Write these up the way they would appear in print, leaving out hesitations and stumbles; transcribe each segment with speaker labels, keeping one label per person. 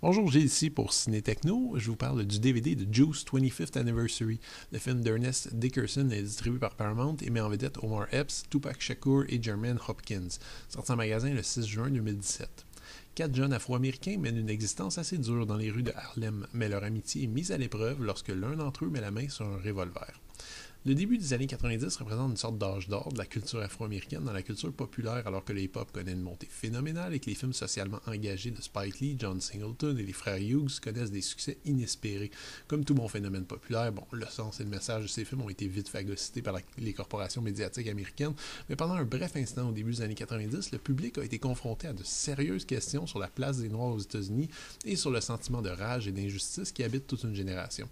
Speaker 1: Bonjour, Gilles ici pour Ciné Techno. Je vous parle du DVD de Juice 25th Anniversary. Le film d'Ernest Dickerson est distribué par Paramount et met en vedette Omar Epps, Tupac Shakur et Jermaine Hopkins. Sorti en magasin le 6 juin 2017. 4 jeunes Afro-Américains mènent une existence assez dure dans les rues de Harlem, mais leur amitié est mise à l'épreuve lorsque l'un d'entre eux met la main sur un revolver. Le début des années 90 représente une sorte d'âge d'or de la culture afro-américaine dans la culture populaire alors que le hip-hop connaît une montée phénoménale et que les films socialement engagés de Spike Lee, John Singleton et les frères Hughes connaissent des succès inespérés. Comme tout bon phénomène populaire, le sens et le message de ces films ont été vite phagocytés par les corporations médiatiques américaines, mais pendant un bref instant au début des années 90, le public a été confronté à de sérieuses questions sur la place des Noirs aux États-Unis et sur le sentiment de rage et d'injustice qui habite toute une génération.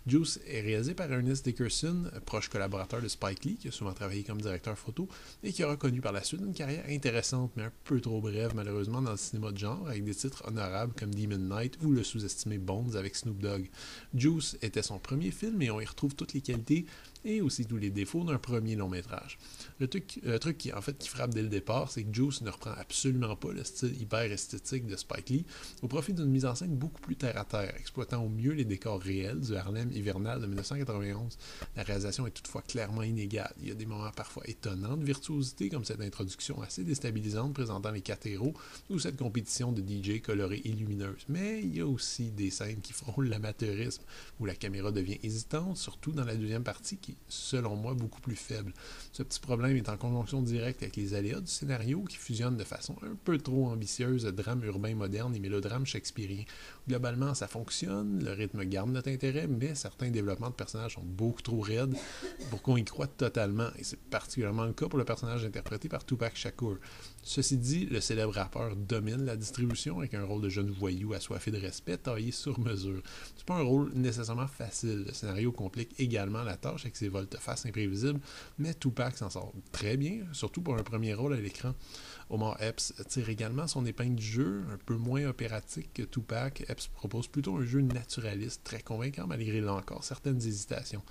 Speaker 1: Juice est réalisé par Ernest Dickerson, proche collaborateur de Spike Lee, qui a souvent travaillé comme directeur photo, et qui a reconnu par la suite une carrière intéressante, mais un peu trop brève malheureusement dans le cinéma de genre, avec des titres honorables comme Demon Knight ou le sous-estimé Bones avec Snoop Dogg. Juice était son premier film et on y retrouve toutes les qualités et aussi tous les défauts d'un premier long métrage. Le truc qui frappe dès le départ, c'est que Juice ne reprend absolument pas le style hyper esthétique de Spike Lee, au profit d'une mise en scène beaucoup plus terre à terre, exploitant au mieux les décors réels du Harlem hivernal de 1991. La réalisation est toutefois clairement inégale. Il y a des moments parfois étonnants de virtuosité, comme cette introduction assez déstabilisante présentant les 4 héros, ou cette compétition de DJ colorée et lumineuse. Mais il y a aussi des scènes qui frôlent l'amateurisme, où la caméra devient hésitante, surtout dans la deuxième partie qui est, selon moi, beaucoup plus faible. Ce petit problème est en conjonction directe avec les aléas du scénario qui fusionnent de façon un peu trop ambitieuse drame urbain moderne et mélodrame shakespearien. Globalement, ça fonctionne, le rythme garde notre intérêt, mais certains développements de personnages sont beaucoup trop raides pour qu'on y croit totalement, et c'est particulièrement le cas pour le personnage interprété par Tupac Shakur. Ceci dit, le célèbre rappeur domine la distribution avec un rôle de jeune voyou assoiffé de respect taillé sur mesure. C'est pas un rôle nécessairement facile, le scénario complique également la tâche avec ses volte-face imprévisibles, mais Tupac s'en sort très bien, surtout pour un premier rôle à l'écran. Omar Epps tire également son épingle du jeu, un peu moins opératique que Tupac. Epps propose plutôt un jeu naturaliste, très convaincant malgré là encore certaines hésitations.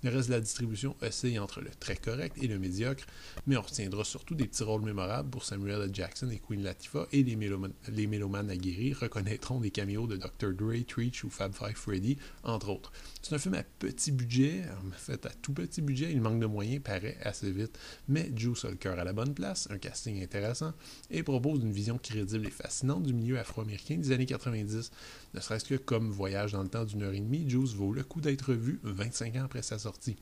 Speaker 1: Le reste de la distribution oscille entre le très correct et le médiocre, mais on retiendra surtout des petits rôles mémorables pour Samuel L. Jackson et Queen Latifah, et les mélomanes aguerris reconnaîtront des caméos de Dr. Dre, Treach ou Fab Five Freddy, entre autres. C'est un film à petit budget, en fait à tout petit budget, il manque de moyens, paraît assez vite, mais Juice a le cœur à la bonne place, un casting intéressant, et propose une vision crédible et fascinante du milieu afro-américain des années 90. Ne serait-ce que comme voyage dans le temps d'1 heure et demie, Juice vaut le coup d'être vu 25 ans après sa sortie.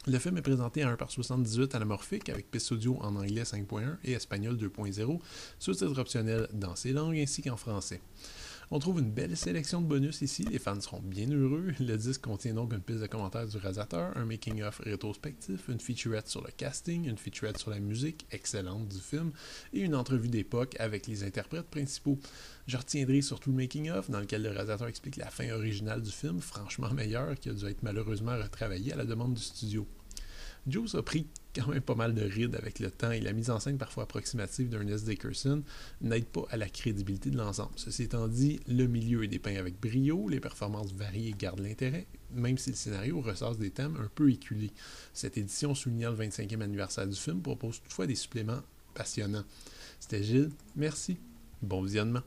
Speaker 1: Le film est présenté à 1:78 anamorphique avec piste audio en anglais 5.1 et espagnol 2.0, sous-titres optionnels dans ces langues ainsi qu'en français. On trouve une belle sélection de bonus ici, les fans seront bien heureux. Le disque contient donc une piste de commentaires du réalisateur, un making-of rétrospectif, une featurette sur le casting, une featurette sur la musique excellente du film et une entrevue d'époque avec les interprètes principaux. Je retiendrai surtout le making-of dans lequel le réalisateur explique la fin originale du film, franchement meilleure, qui a dû être malheureusement retravaillée à la demande du studio. Juice a pris quand même pas mal de rides avec le temps et la mise en scène parfois approximative d'Ernest Dickerson n'aide pas à la crédibilité de l'ensemble. Ceci étant dit, le milieu est dépeint avec brio, les performances variées gardent l'intérêt, même si le scénario ressasse des thèmes un peu éculés. Cette édition soulignant le 25e anniversaire du film propose toutefois des suppléments passionnants. C'était Gilles, merci, bon visionnement.